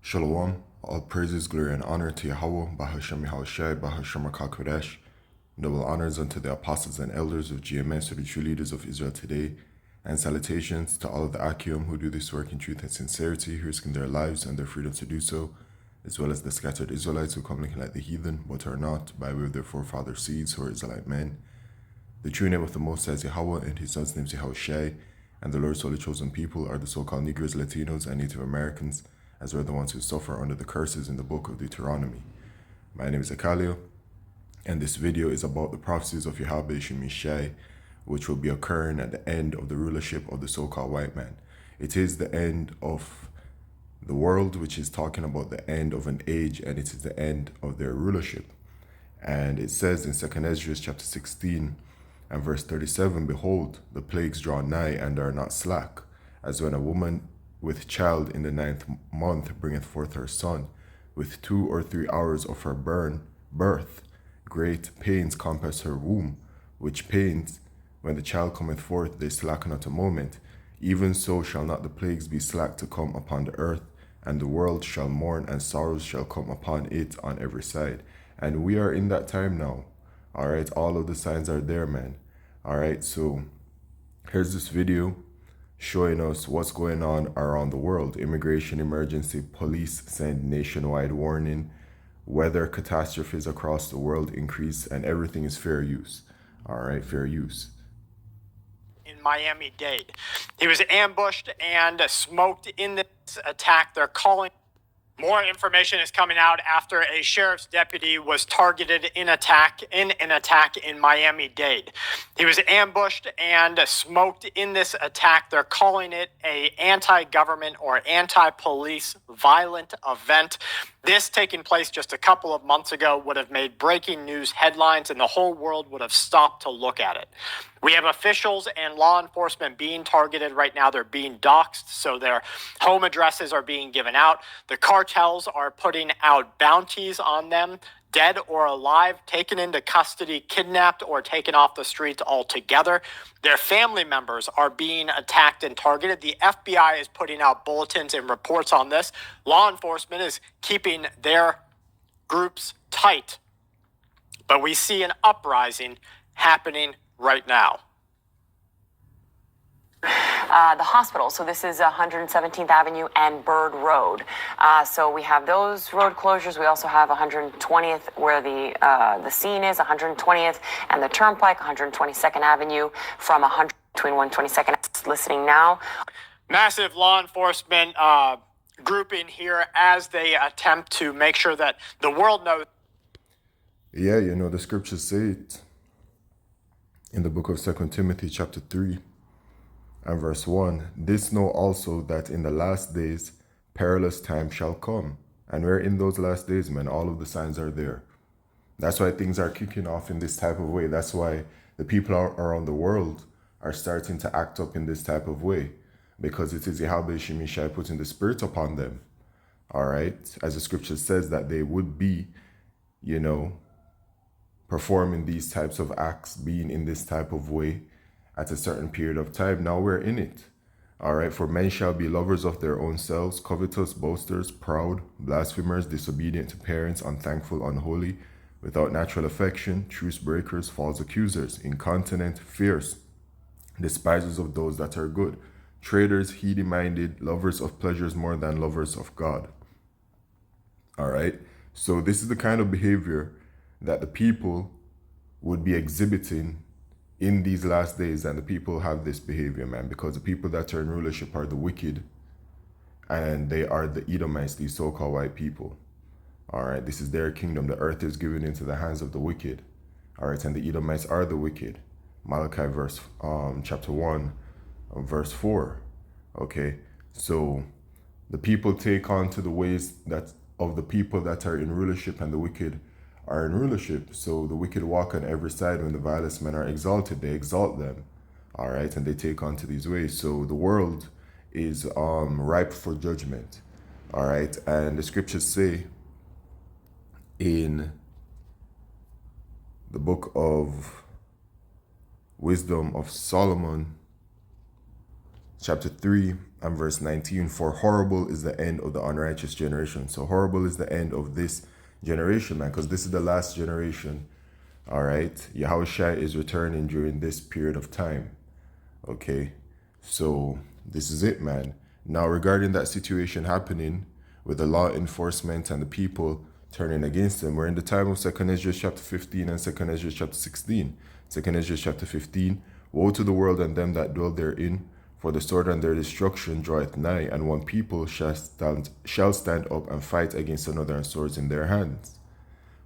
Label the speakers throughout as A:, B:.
A: Shalom, all praises, glory, and honor to Yahweh, Bahashem Yahushai, Bahashem HaKadosh. Double honors unto the apostles and elders of GMS, or the true leaders of Israel today, and salutations to all of the Akim who do this work in truth and sincerity, who risk their lives and their freedom to do so, as well as the scattered Israelites who come looking like the heathen, but are not, by way of their forefathers' seeds, who are Israelite men. The true name of the Most High is Yahweh, and his son's name is Yahushai, and the Lord's holy chosen people are the so-called Negroes, Latinos, and Native Americans, as well as the ones who suffer under the curses in the book of Deuteronomy. My name is Akalio, and this video is about the prophecies of Yahweh Shemishai, which will be occurring at the end of the rulership of the so-called white man. It is the end of the world, which is talking about the end of an age, and it is the end of their rulership. And it says in 2nd Ezra chapter 16 and verse 37, Behold, the plagues draw nigh and are not slack, as when a woman with child in the 9th month bringeth forth her son, with 2 or 3 hours of her birth, great pains compass her womb, which pains, when the child cometh forth, they slacken not a moment. Even so shall not the plagues be slack to come upon the earth, and the world shall mourn, and sorrows shall come upon it on every side. And we are in that time now. All right, all of the signs are there, man. All right, so here's this video showing us what's going on around the world. Immigration emergency, police send nationwide warning, weather catastrophes across the world increase, and everything is fair use. All right, fair use.
B: In Miami-Dade. He was ambushed and smoked in this attack. They're calling. More information is coming out after a sheriff's deputy was targeted in an attack in Miami-Dade. He was ambushed and smoked in this attack. They're calling it a anti-government or anti-police violent event. This taking place just a couple of months ago would have made breaking news headlines, and the whole world would have stopped to look at it. We have officials and law enforcement being targeted right now. They're being doxxed, so their home addresses are being given out. The cartels are putting out bounties on them, dead or alive, taken into custody, kidnapped, or taken off the streets altogether. Their family members are being attacked and targeted. The FBI is putting out bulletins and reports on this. Law enforcement is keeping their groups tight. But we see an uprising happening right now.
C: The hospital. So this is 117th Avenue and Bird Road. So we have those road closures. We also have 120th where the scene is, 120th and the Turnpike, 122nd Avenue from 100 between 122nd. Listening now.
B: Massive law enforcement grouping here as they attempt to make sure that the world knows.
A: Yeah, you know, the scriptures say it in the book of 2 Timothy chapter 3 and verse 1. This know also that in the last days perilous times shall come. And we're in those last days, man. All of the signs are there. That's why things are kicking off in this type of way. That's why the people around the world are starting to act up in this type of way. Because it is Yahweh Shemishai putting the spirit upon them. All right? As the scripture says that they would be, you know, performing these types of acts, being in this type of way at a certain period of time. Now we're in it. All right. For men shall be lovers of their own selves, covetous, boasters, proud, blasphemers, disobedient to parents, unthankful, unholy, without natural affection, truce breakers, false accusers, incontinent, fierce, despisers of those that are good, traitors, heady-minded, lovers of pleasures more than lovers of God. All right. So this is the kind of behavior that the people would be exhibiting in these last days, and the people have this behavior, man, because the people that are in rulership are the wicked, and they are the Edomites, these so-called white people. All right, this is their kingdom. The earth is given into the hands of the wicked. All right, and the Edomites are the wicked. Malachi chapter 1, verse 4. Okay, so the people take on to the ways that of the people that are in rulership, and the wicked are in rulership. So the wicked walk on every side. When the vilest men are exalted, they exalt them. All right, and they take on to these ways. So the world is ripe for judgment. All right, and the scriptures say in the book of Wisdom of Solomon, chapter 3 and verse 19, for horrible is the end of the unrighteous generation. So horrible is the end of this generation, man, because this is the last generation. All right. Yahushua is returning during this period of time. Okay. So this is it, man. Now, regarding that situation happening with the law enforcement and the people turning against them, we're in the time of 2nd Ezra chapter 15 and 2nd Ezra chapter 16. 2nd Ezra chapter 15, woe to the world and them that dwell therein, for the sword and their destruction draweth nigh, and one people shall stand up and fight against another, and swords in their hands.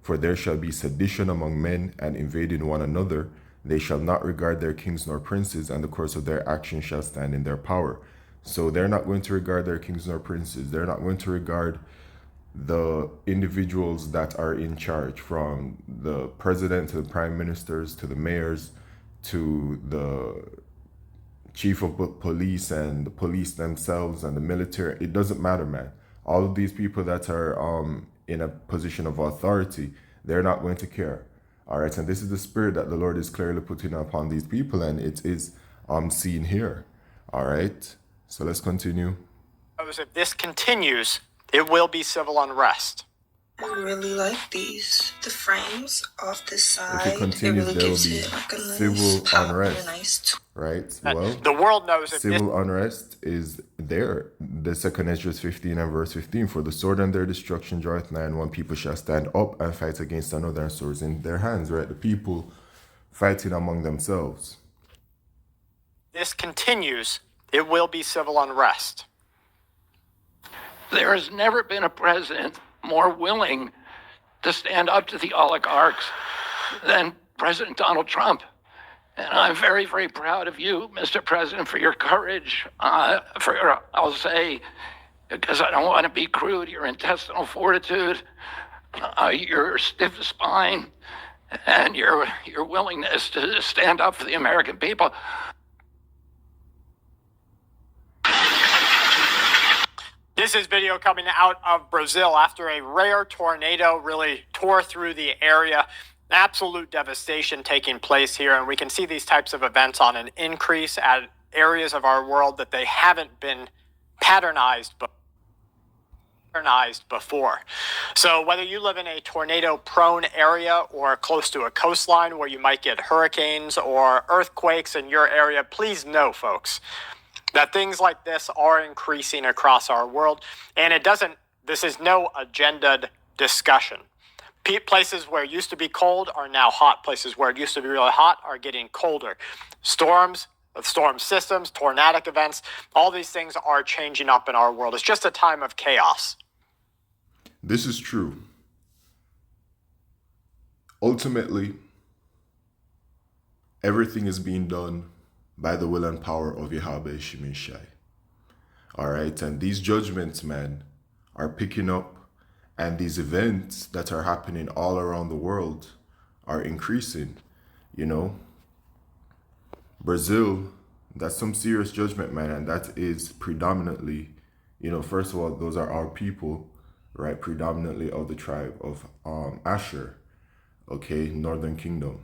A: For there shall be sedition among men, and invading one another. They shall not regard their kings nor princes, and the course of their action shall stand in their power. So they're not going to regard their kings nor princes. They're not going to regard the individuals that are in charge, from the president to the prime ministers to the mayors to the chief of police and the police themselves and the military. It doesn't matter, man. All of these people that are in a position of authority, they're not going to care. All right, and this is the spirit that the Lord is clearly putting upon these people, and it is seen here. All right, so let's continue.
B: If this continues, it will be civil unrest.
D: I really like these. The frames off this side.
A: If it continues,
D: really
A: there will
D: gives
A: be
D: it like a nice
A: civil
D: pop and a
A: unrest.
D: nice
A: Right? Well,
B: The world knows if this
A: civil unrest is there. The 2nd Ezra 15 and verse 15, for the sword and their destruction draweth nigh, and one people shall stand up and fight against another, and swords in their hands. Right? The people fighting among themselves.
B: this continues, it will be civil unrest.
E: There has never been a president more willing to stand up to the oligarchs than President Donald Trump. And I'm very, very proud of you, Mr. President, for your courage, I'll say, because I don't want to be crude, your intestinal fortitude, your stiff spine, and your willingness to stand up for the American people.
B: This is video coming out of Brazil after a rare tornado really tore through the area. Absolute devastation taking place here, and we can see these types of events on an increase at areas of our world that they haven't been patternized before. So whether you live in a tornado-prone area or close to a coastline where you might get hurricanes or earthquakes in your area, please know, folks, that things like this are increasing across our world, and this is no agendaed discussion. Places where it used to be cold are now hot. Places where it used to be really hot are getting colder. Storm systems, tornadic events, all these things are changing up in our world. It's just a time of chaos.
A: This is true. Ultimately, everything is being done by the will and power of Yahweh Shemeshai. All right, and these judgments, man, are picking up, and these events that are happening all around the world are increasing. You know, Brazil, that's some serious judgment, man, and that is predominantly, first of all, those are our people, right? Predominantly of the tribe of Asher, okay, Northern Kingdom,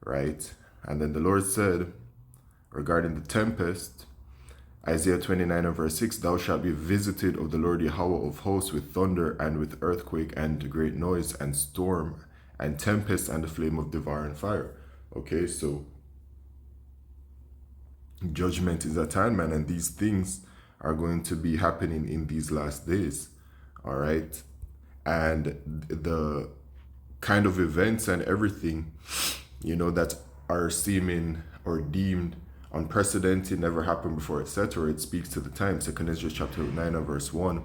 A: right? And then the Lord said, regarding the tempest, Isaiah 29 and verse 6, thou shalt be visited of the Lord Yahweh of hosts with thunder and with earthquake and great noise and storm and tempest and the flame of devouring fire. Okay, so judgment is at hand, man, and these things are going to be happening in these last days. All right, and the kind of events and everything, that are seeming or deemed unprecedented, never happened before, etc. It speaks to the time. 2nd Ezra chapter 9 and verse 1.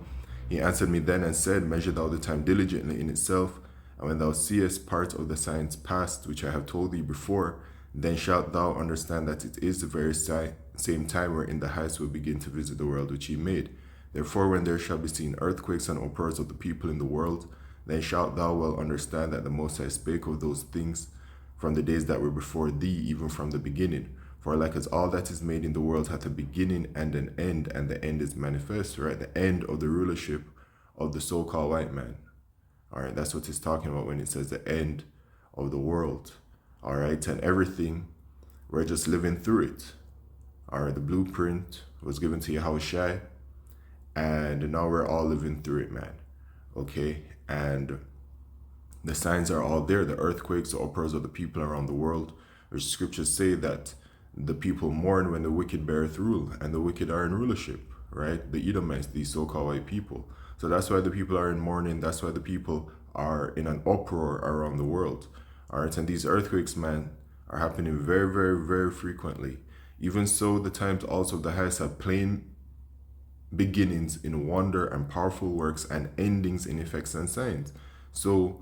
A: He answered me then and said, measure thou the time diligently in itself, and when thou seest part of the signs past, which I have told thee before, then shalt thou understand that it is the very same time wherein the highest will begin to visit the world which he made. Therefore, when there shall be seen earthquakes and uproars of the people in the world, then shalt thou well understand that the Most High spake of those things from the days that were before thee, even from the beginning. For like as all that is made in the world hath a beginning and an end, and the end is manifest, right? The end of the rulership of the so-called white man. All right, that's what he's talking about when it says the end of the world. All right, and everything, we're just living through it. All right, the blueprint, was given to Yahushua, and now we're all living through it, man. Okay? And the signs are all there, the earthquakes, the uproars of the people around the world, which scriptures say that the people mourn when the wicked beareth rule, and the wicked are in rulership, right? The Edomites, these so-called white people. So that's why the people are in mourning. That's why the people are in an uproar around the world. All right, and these earthquakes, man, are happening very, very, very frequently. Even so, the times also of the highest have plain beginnings in wonder and powerful works, and endings in effects and signs. So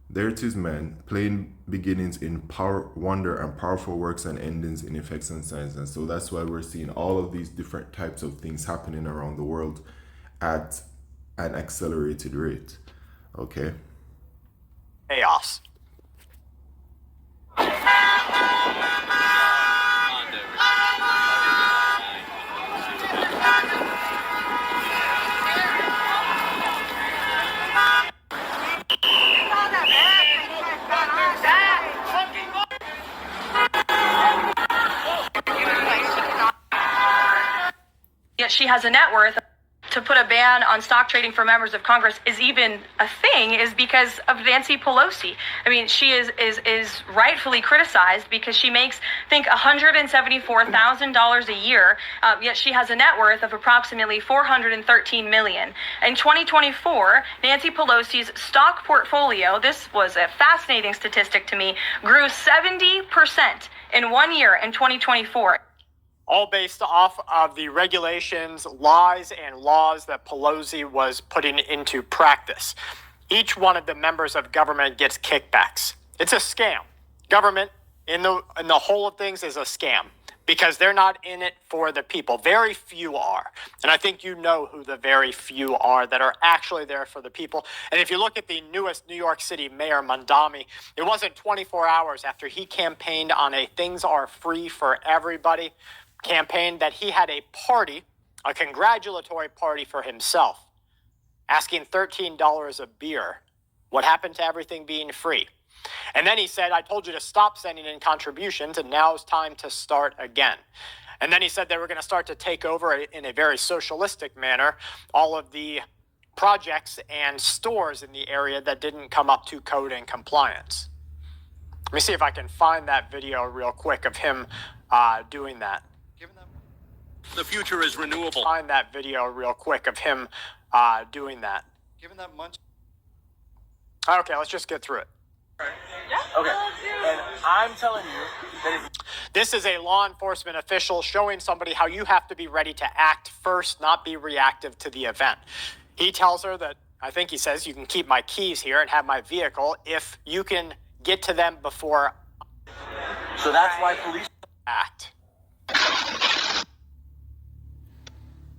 A: there it is, man. Plain beginnings in power, wonder, and powerful works, and endings in effects and signs. And so that's why we're seeing all of these different types of things happening around the world at an accelerated rate. Okay?
B: Chaos.
F: Yet she has a net worth. To put a ban on stock trading for members of Congress is even a thing is because of Nancy Pelosi. I mean, she is rightfully criticized because she makes, I think, $174,000 a year, yet she has a net worth of approximately $413 million. In 2024, Nancy Pelosi's stock portfolio, this was a fascinating statistic to me, grew 70% in 1 year in 2024.
B: All based off of the regulations, lies, and laws that Pelosi was putting into practice. Each one of the members of government gets kickbacks. It's a scam. Government, in the whole of things, is a scam because they're not in it for the people. Very few are. And I think you know who the very few are that are actually there for the people. And if you look at the newest New York City Mayor, Mondami, it wasn't 24 hours after he campaigned on a things are free for everybody campaign that he had a party, a congratulatory party for himself, asking $13 a beer. What happened to everything being free? And then he said, I told you to stop sending in contributions, and now's time to start again. And then he said they were going to start to take over in a very socialistic manner all of the projects and stores in the area that didn't come up to code and compliance. Let me see if I can find that video real quick of him doing that.
G: The future is renewable.
B: Find that video real quick of him doing that.
G: Given that much.
B: Okay, let's just get through it.
H: Okay, and I'm telling you that if
B: This is a law enforcement official showing somebody how you have to be ready to act first, not be reactive to the event. He tells her that, I think he says, you can keep my keys here and have my vehicle if you can get to them before
H: so that's why police
B: act.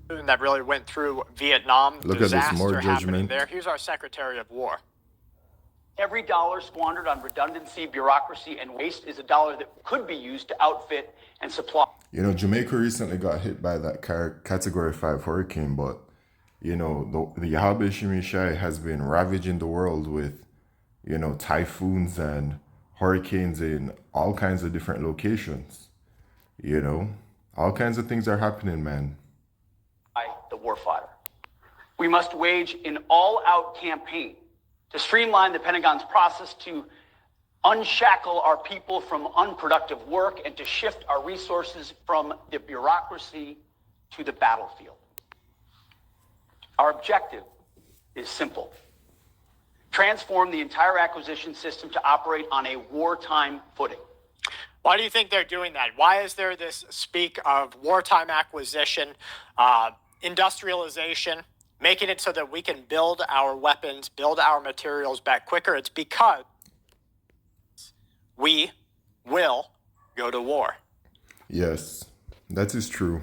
B: That really went through Vietnam.
A: Look at this,
B: disaster
A: more
B: happening
A: judgment.
B: there. Here's our Secretary of War.
I: Every dollar squandered on redundancy, bureaucracy, and waste is a dollar that could be used to outfit and supply.
A: You know, Jamaica recently got hit by that Category 5 hurricane, but, you know, the Yahweh Shemishai has been ravaging the world with, you know, typhoons and hurricanes in all kinds of different locations. You know, all kinds of things are happening, man.
I: The warfighter. We must wage an all-out campaign to streamline the Pentagon's process to unshackle our people from unproductive work and to shift our resources from the bureaucracy to the battlefield. Our objective is simple. Transform the entire acquisition system to operate on a wartime footing.
B: Why do you think they're doing that? Why is there this speak of wartime acquisition, industrialization, making it so that we can build our weapons, build our materials back quicker? It's because we will go to war.
A: Yes, that is true.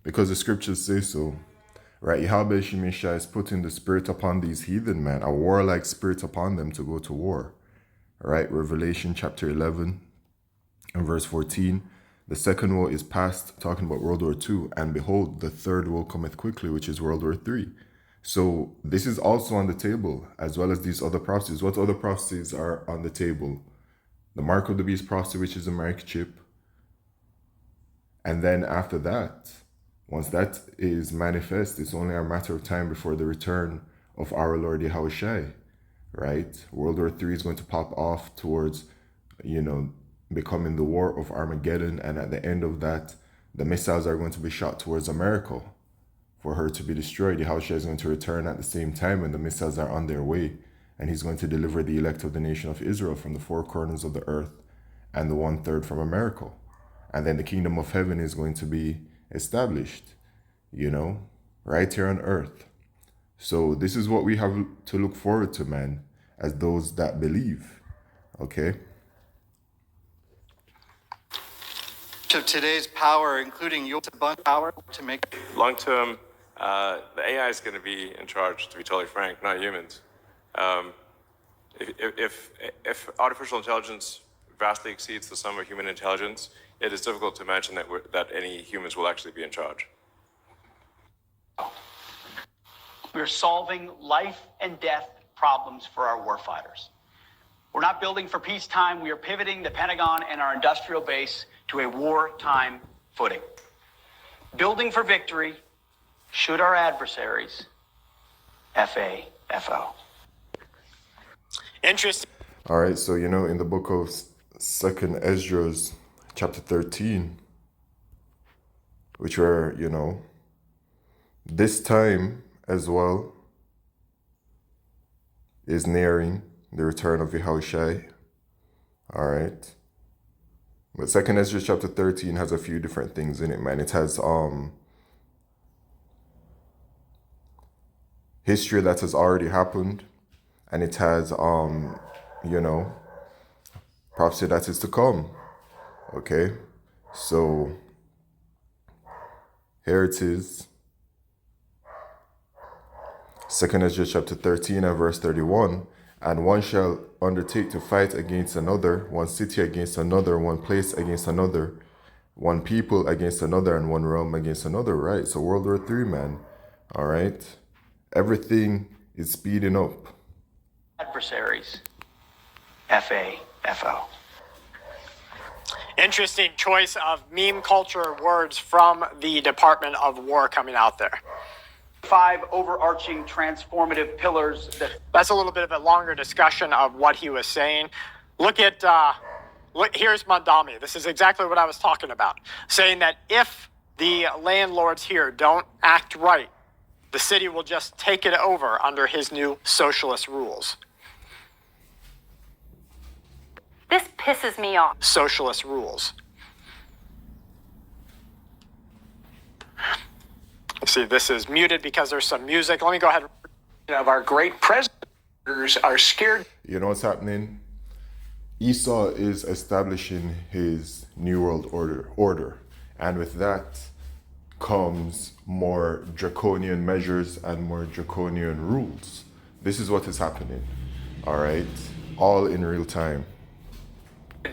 A: Because the scriptures say so. Right? Yahweh Shemishai is putting the spirit upon these heathen men, a warlike spirit upon them to go to war. Right? Revelation chapter 11 and verse 14. The second woe is past, talking about World War II, and behold, the third woe cometh quickly, which is World War III. So this is also on the table, as well as these other prophecies. What other prophecies are on the table? The Mark of the Beast prophecy, which is a microchip. And then after that, Once that is manifest, it's only a matter of time before the return of our Lord Yahushua, right? World War III is going to pop off towards, becoming the War of Armageddon. And at the end of that, the missiles are going to be shot towards America for her to be destroyed. Yahushua is going to return at the same time when the missiles are on their way. And he's going to deliver the elect of the nation of Israel from the four corners of the earth and the 1/3 from America. And then the kingdom of heaven is going to be established, right here on earth. So this is what we have to look forward to, man, as those that believe, okay?
G: To today's power, including your abundant power to make
J: Long term, the AI is going to be in charge, to be totally frank, not humans. If artificial intelligence vastly exceeds the sum of human intelligence, it is difficult to imagine that any humans will actually be in charge.
I: We're solving life and death problems for our warfighters. We're not building for peacetime. We are pivoting the Pentagon and our industrial base to a wartime footing. Building for victory should our adversaries FAFO.
B: Interesting.
A: All right, so, in the book of 2nd Esdras, chapter 13, which were, this time as well is nearing the return of Yahushua. All right. But 2nd Esdras chapter 13 has a few different things in it, man. It has history that has already happened, and it has prophecy that is to come. Okay? So here it is. 2nd Esdras chapter 13 and verse 31. And one shall undertake to fight against another, one city against another, one place against another, one people against another, and one realm against another, right? So World War III, man. All right? Everything is speeding up.
I: Adversaries FAFO.
B: Interesting choice of meme culture words from the Department of War coming out there.
I: 5 overarching transformative pillars that
B: That's a little bit of a longer discussion of what he was saying. Here's Mandami. This is exactly what I was talking about. Saying that if the landlords here don't act right, the city will just take it over under his new socialist rules.
F: This pisses me off.
B: Socialist rules. See, this is muted because there's some music. Let me go ahead.
E: Of our great presidents are scared.
A: You know what's happening? Esau is establishing his new world order. And with that comes more draconian measures and more draconian rules. This is what is happening. All right? All in real time.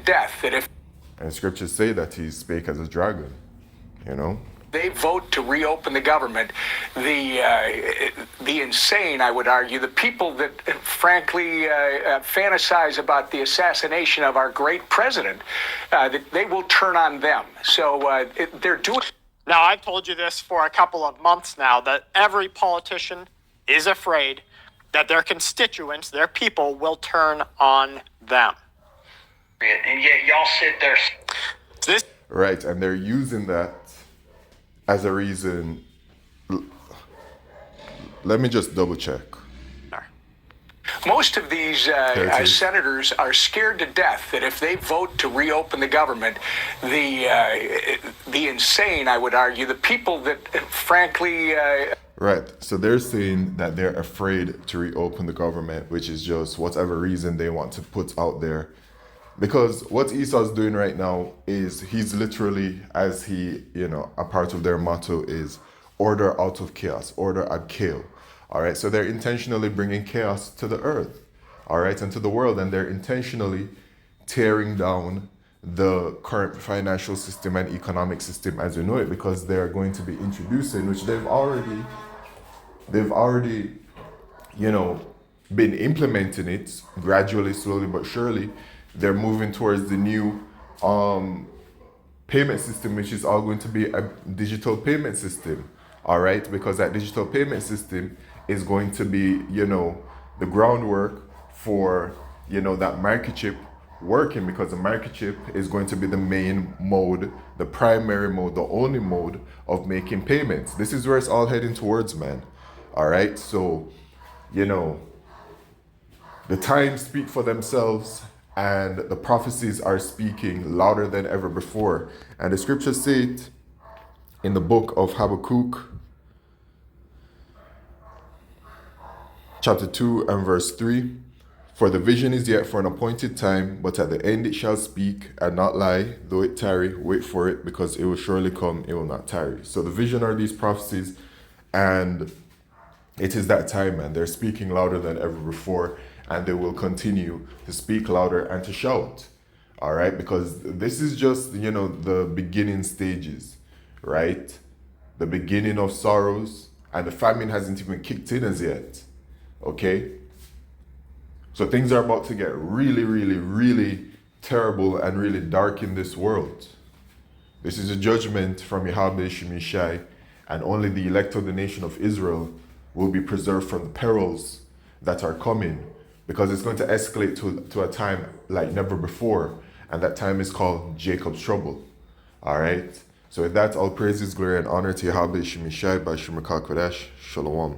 E: Death, that if
A: And scriptures say that he spake as a dragon,
E: they vote to reopen the government, the insane, I would argue, the people that frankly fantasize about the assassination of our great president, that they will turn on them. So they're doing.
B: Now, I've told you this for a couple of months now, that every politician is afraid that their constituents, their people, will turn on them.
H: And yet y'all sit there.
B: This
A: Right, and they're using that as a reason. Let me just double check.
E: Most of these senators are scared to death that if they vote to reopen the government, the insane, I would argue, the people that frankly.
A: Right, so they're saying that they're afraid to reopen the government, which is just whatever reason they want to put out there. Because what Esau's doing right now is he's literally, as he, a part of their motto is order out of chaos, order ad chaos. All right, so they're intentionally bringing chaos to the earth, all right, and to the world, and they're intentionally tearing down the current financial system and economic system as we know it, because they're going to be introducing, which they've already, been implementing it gradually, slowly but surely. They're moving towards the new payment system, which is all going to be a digital payment system. All right, because that digital payment system is going to be, the groundwork for, that microchip working, because the microchip is going to be the main mode, the primary mode, the only mode of making payments. This is where it's all heading towards, man. All right, so, the times speak for themselves, and the prophecies are speaking louder than ever before. And the scriptures say it in the book of Habakkuk, chapter 2 and verse 3. For the vision is yet for an appointed time, but at the end it shall speak and not lie. Though it tarry, wait for it, because it will surely come, it will not tarry. So the vision are these prophecies, and it is that time, and they're speaking louder than ever before, and they will continue to speak louder and to shout. All right, because this is just, the beginning stages, right? The beginning of sorrows, and the famine hasn't even kicked in as yet. Okay? So things are about to get really, really, really terrible and really dark in this world. This is a judgment from Yahweh Shemishai, and only the elect of the nation of Israel will be preserved from the perils that are coming, because it's going to escalate to a time like never before, and that time is called Jacob's trouble. All right? So with that, all praises, glory, and honor to Yahweh Shemishai by Shemar Kodesh. Shalom.